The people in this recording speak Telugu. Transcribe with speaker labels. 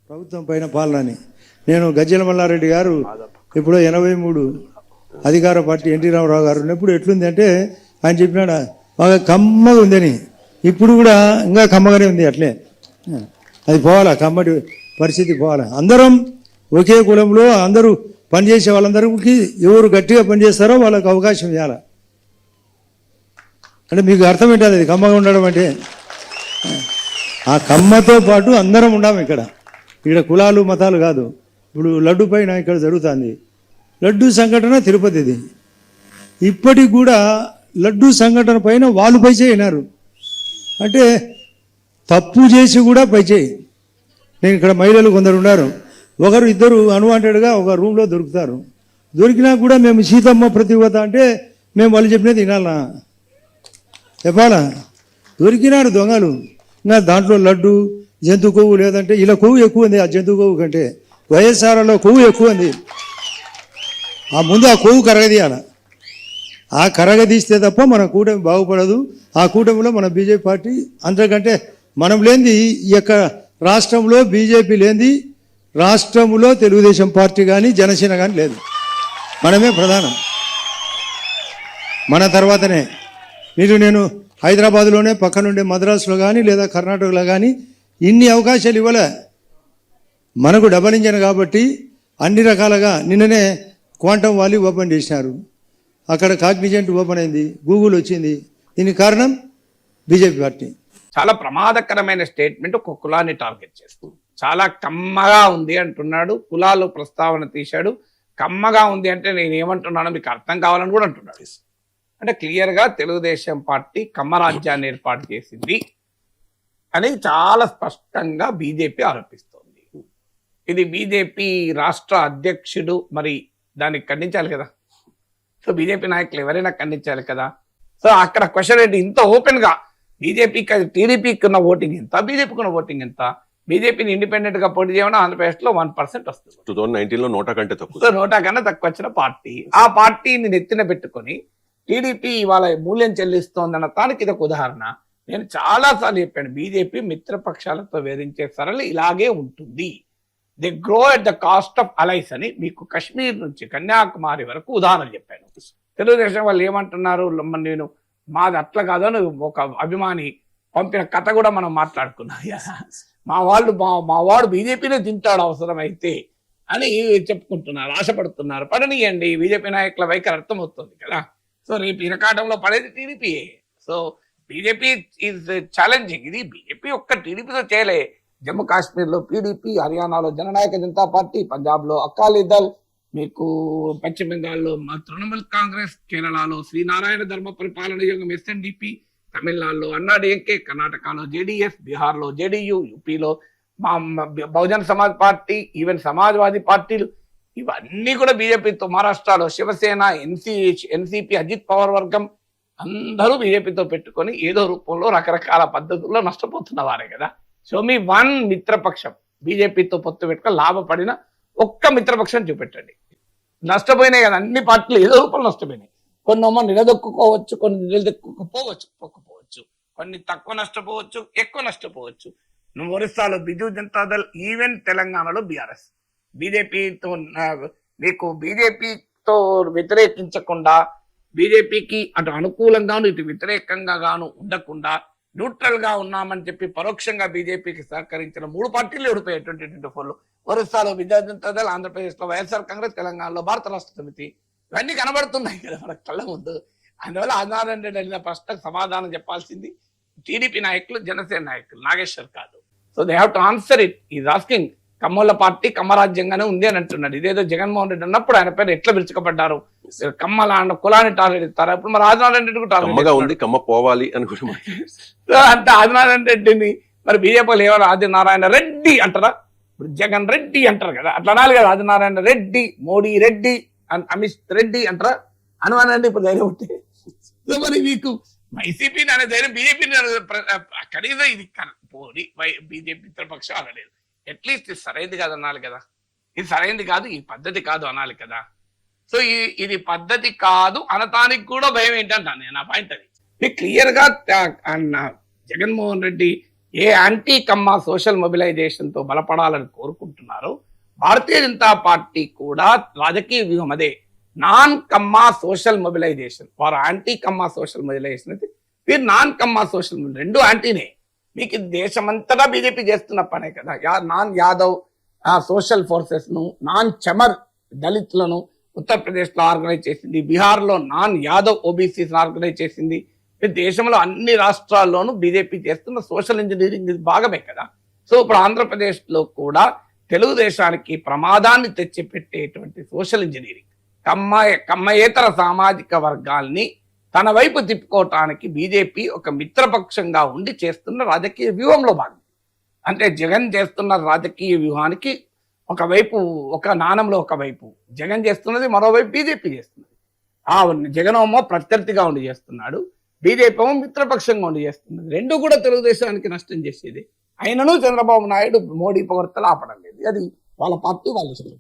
Speaker 1: ప్రభుత్వం పైన పాలనని. నేను గజ్జెల మల్లారెడ్డి గారు ఇప్పుడు 83 అధికార పార్టీ ఎన్టీ రామారావు గారు ఉన్నప్పుడు ఎట్లుంది అంటే ఆయన చెప్పినాడు బాగా కమ్మగా ఉందని. ఇప్పుడు కూడా ఇంకా కమ్మగానే ఉంది. అట్లే అది పోవాలా, కమ్మటి పరిస్థితి పోవాలా. అందరం ఒకే కులంలో అందరూ పనిచేసే వాళ్ళందరికీ ఎవరు గట్టిగా పనిచేస్తారో వాళ్ళకి అవకాశం ఇవ్వాలి. అంటే మీకు అర్థం ఏంటది అది కమ్మగా ఉండడం అంటే? ఆ కమ్మతో పాటు అందరం ఉండాము ఇక్కడ. ఇక్కడ కులాలు మతాలు కాదు. ఇప్పుడు లడ్డు పైన ఇక్కడ జరుగుతుంది లడ్డు సంఘటన తిరుపతిది. ఇప్పటికి కూడా లడ్డు సంఘటన పైన వాళ్ళు పై చేయనారు అంటే తప్పు చేసి కూడా పై చేయి. నేను ఇక్కడ మహిళలు కొందరు ఉన్నారు, ఒకరు ఇద్దరు అన్వాంటెడ్గా ఒక రూమ్లో దొరుకుతారు. దొరికినా కూడా మేము సీతమ్మ ప్రతివత అంటే మేము వాళ్ళు చెప్పినది వినాలా చెప్పాలా? దొరికినారు దొంగలు. ఇంకా దాంట్లో లడ్డు జంతు కొవ్వు లేదంటే ఇలా కొవ్వు ఎక్కువ ఉంది. ఆ జంతు కొవ్వు కంటే వైఎస్ఆర్లో కొవ్వు ఎక్కువ ఉంది. ఆ ముందు ఆ కొవ్వు కరగదీయాల. ఆ కరగదీస్తే తప్ప మన కూటమి బాగుపడదు. ఆ కూటమిలో మన బీజేపీ పార్టీ అంతకంటే మనం లేనిది ఈ యొక్క రాష్ట్రంలో బీజేపీ లేనిది రాష్ట్రంలో తెలుగుదేశం పార్టీ కానీ జనసేన కానీ లేదు. మనమే ప్రధానం. మన తర్వాతనే నేను హైదరాబాద్లోనే పక్కనుండే మద్రాసులో కానీ లేదా కర్ణాటకలో కానీ ఇన్ని అవకాశాలు ఇవ్వలే. మనకు డబల్ ఇంజన్ కాబట్టి అన్ని రకాలుగా నిన్ననే క్వాంటమ్ వాలీ ఓపెన్ చేసినారు. అక్కడ కాగ్నిజెంట్ ఓపెన్ అయింది, గూగుల్ వచ్చింది. దీనికి కారణం బీజేపీ పార్టీ.
Speaker 2: చాలా ప్రమాదకరమైన స్టేట్మెంట్ ఒక కులాన్ని టార్గెట్ చేస్తూ చాలా కమ్మగా ఉంది అంటున్నాడు. కులాలు ప్రస్తావన తీశాడు. కమ్మగా ఉంది అంటే నేను ఏమంటున్నానో మీకు అర్థం కావాలని కూడా అంటున్నాడు. అంటే క్లియర్గా తెలుగుదేశం పార్టీ కమ్మ రాజ్యాన్ని ఏర్పాటు చేసింది అని చాలా స్పష్టంగా బీజేపీ ఆరోపిస్తోంది. ఇది బీజేపీ రాష్ట్ర అధ్యక్షుడు మరి దాన్ని ఖండించాలి కదా. సో బీజేపీ నాయకులు ఎవరైనా ఖండించాలి కదా. సో అక్కడ క్వశ్చన్ ఏంటి, ఇంత ఓపెన్ గా బీజేపీకి టీడీపీకి ఉన్న ఓటింగ్ ఎంత, బీజేపీకి ఉన్న ఓటింగ్ ఎంత? బీజేపీని ఇండిపెండెంట్ గా పోటీ చేయడం ఆంధ్రప్రదేశ్లో 1% వస్తుంది.
Speaker 3: 2019లో 100 కంటే తక్కువ.
Speaker 2: సో 100 కన్నా తక్కువ వచ్చిన పార్టీ. ఆ పార్టీని నెత్తిన పెట్టుకొని టీడీపీ ఇవాళ మూల్యం చెల్లిస్తోందన్న దానికి ఇది ఒక ఉదాహరణ. నేను చాలా సార్లు చెప్పాను, బీజేపీ మిత్రపక్షాలతో వేధించే సరళి ఇలాగే ఉంటుంది. They grow at the cost of allies అని మీకు కశ్మీర్ నుంచి కన్యాకుమారి వరకు ఉదాహరణలు చెప్పాను. తెలుగుదేశం వాళ్ళు ఏమంటున్నారు, నేను మాది అట్లా కాదని ఒక అభిమాని పంపిన కథ కూడా మనం మాట్లాడుకున్నాం. మా వాడు బీజేపీనే తింటాడు అవసరమైతే అని చెప్పుకుంటున్నారు, ఆశపడుతున్నారు. పడనీయండి, బీజేపీ నాయకుల వైఖరి అర్థమవుతుంది కదా. సో రేపు ఇరకాటంలో పడేది టీడీపీయే. So BJP is challenging. ఇది బీజేపీ ఒక్క టీడీపీతో చేయలే. జమ్మూ కాశ్మీర్లో పీడీపీ, హర్యానాలో జననాయక జనతా పార్టీ, పంజాబ్లో అకాలీదళ్, మీకు పశ్చిమ బెంగాల్లో తృణమూల్ కాంగ్రెస్, కేరళలో శ్రీనారాయణ ధర్మ పరిపాలన యోగం ఎస్ఎన్డిపి, తమిళనాడులో అన్నాడీఎంకే, కర్ణాటకలో జేడీఎస్, బీహార్లో జేడీయూ, యూపీలో బహుజన్ సమాజ్ పార్టీ, ఈవెన్ సమాజ్వాదీ పార్టీలు ఇవన్నీ కూడా బీజేపీతో, మహారాష్ట్రలో శివసేన, ఎన్సీపీ, అజిత్ పవార్ వర్గం అందరూ బీజేపీతో పెట్టుకొని ఏదో రూపంలో రకరకాల పద్ధతుల్లో నష్టపోతున్న వారే కదా. సో మీ వన్ మిత్రపక్షం బీజేపీతో పొత్తు పెట్టుకొని లాభపడిన ఒక్క మిత్రపక్షం చూపెట్టండి. నష్టపోయినాయి కదా అన్ని పార్టీలు, ఏదో రూపంలో నష్టపోయినాయి. కొన్నోమో నిలదొక్కుకోవచ్చు, కొన్ని నిలదొక్కుపోవచ్చు, కొన్ని తక్కువ నష్టపోవచ్చు, ఎక్కువ నష్టపోవచ్చు. ఒరిస్సాలో బిజు జనతాదళ్, ఈవెన్ తెలంగాణలో బీఆర్ఎస్. బీజేపీతో మీకు బీజేపీతో వ్యతిరేకించకుండా, బీజేపీకి అటు అనుకూలంగాను ఇటు వ్యతిరేకంగా గాను ఉండకుండా న్యూట్రల్ గా ఉన్నామని చెప్పి పరోక్షంగా బీజేపీకి సహకరించిన 3 పార్టీలు ఓడిపోయాయి 2024లో. ఒరిస్సాలో బిజు జనతాదళ్, ఆంధ్రప్రదేశ్లో వైఎస్ఆర్ కాంగ్రెస్, తెలంగాణలో భారత రాష్ట్ర సమితి. ఇవన్నీ కనబడుతున్నాయి కదా మన కళ్ళ ముందు. అందువల్ల ఆదినారాయణ రెడ్డి అడిగిన ప్రశ్నకు సమాధానం చెప్పాల్సింది టీడీపీ నాయకులు, జనసేన నాయకులు, నాగేశ్వర్ కాదు. So they have to answer it. Is asking. కమ్మల పార్టీ కమ్మరాజ్యంగానే ఉంది అని అంటున్నాడు. ఇదేదో జగన్మోహన్ రెడ్డి అన్నప్పుడు ఆయన పేరు ఎట్లా పిలుచుకోబడ్డారు, కమ్మల కులాన్ని టార్గెట్ ఇస్తారా? ఇప్పుడు మరి ఆదినారాయణ రెడ్డి కూడా
Speaker 3: కమ్మ పోవాలి అని కూడా
Speaker 2: అంటే ఆదినారాయణ రెడ్డిని మరి బీజేపీలో ఏమన్నా ఆదినారాయణ రెడ్డి అంటారా? ఇప్పుడు జగన్ రెడ్డి అంటారు కదా, అట్లా అనాలి కదా. ఆదినారాయణ రెడ్డి, మోడీ రెడ్డి, అమిత్ రెడ్డి అంటారా? అనుమానండి ఇప్పుడు ధైర్యం ఉంటే. మరి మీకు వైసీపీని అనే ధైర్యం బీజేపీని కనీసం ఇది పోనీ బీజేపీ మిత్రపక్షం అనలేదు. అట్లీస్ట్ ఇది సరైనది కాదు అనాలి కదా. ఇది సరైనది కాదు, ఈ పద్ధతి కాదు అనాలి కదా. సో ఇది పద్ధతి కాదు అనటానికి కూడా భయం ఏంటంటాను నేను. నా పాయింట్ అది క్లియర్ గా జగన్మోహన్ రెడ్డి ఏ యాంటీ కమ్మ సోషల్ మొబిలైజేషన్ తో బలపడాలని కోరుకుంటున్నారో భారతీయ జనతా పార్టీ కూడా రాజకీయ వ్యూహం అదే. Non Kamma social mobilisation. వారు యాంటీ కమ్మా సోషల్ మొబిలైజేషన్ అయితే వీరు నాన్ కమ్మా సోషల్, రెండు యాంటీనే. మీకు ఇది దేశమంతటా బీజేపీ చేస్తున్న పనే కదా. నాన్ యాదవ్ సోషల్ ఫోర్సెస్ ను, నాన్ చమర్ దళితులను ఉత్తరప్రదేశ్ లో ఆర్గనైజ్ చేసింది, బీహార్ లో నాన్ యాదవ్ ఓబీసీస్ ఆర్గనైజ్ చేసింది. దేశంలో అన్ని రాష్ట్రాల్లోనూ బీజేపీ చేస్తున్న సోషల్ ఇంజనీరింగ్ ఇది భాగమే కదా. సో ఇప్పుడు ఆంధ్రప్రదేశ్ లో కూడా తెలుగుదేశానికి ప్రమాదాన్ని తెచ్చిపెట్టేటువంటి సోషల్ ఇంజనీరింగ్, కమ్మయేతర సామాజిక వర్గాల్ని తన వైపు తిప్పుకోవటానికి బీజేపీ ఒక మిత్రపక్షంగా ఉండి చేస్తున్న రాజకీయ వ్యూహంలో భాగం. అంటే జగన్ చేస్తున్న రాజకీయ వ్యూహానికి ఒకవైపు ఒక నాణంలో ఒకవైపు జగన్ చేస్తున్నది, మరోవైపు బీజేపీ చేస్తున్నది. జగన్ ఏమో ప్రత్యర్థిగా ఉండి చేస్తున్నాడు, బీజేపీ ఏమో మిత్రపక్షంగా ఉండి చేస్తున్నది. రెండు కూడా తెలుగుదేశానికి నష్టం చేసేది. అయినను చంద్రబాబు నాయుడు మోడీ పొగడ్తలు ఆపడం లేదు. అది వాళ్ళ పార్టీ వాళ్ళ ఇష్టం.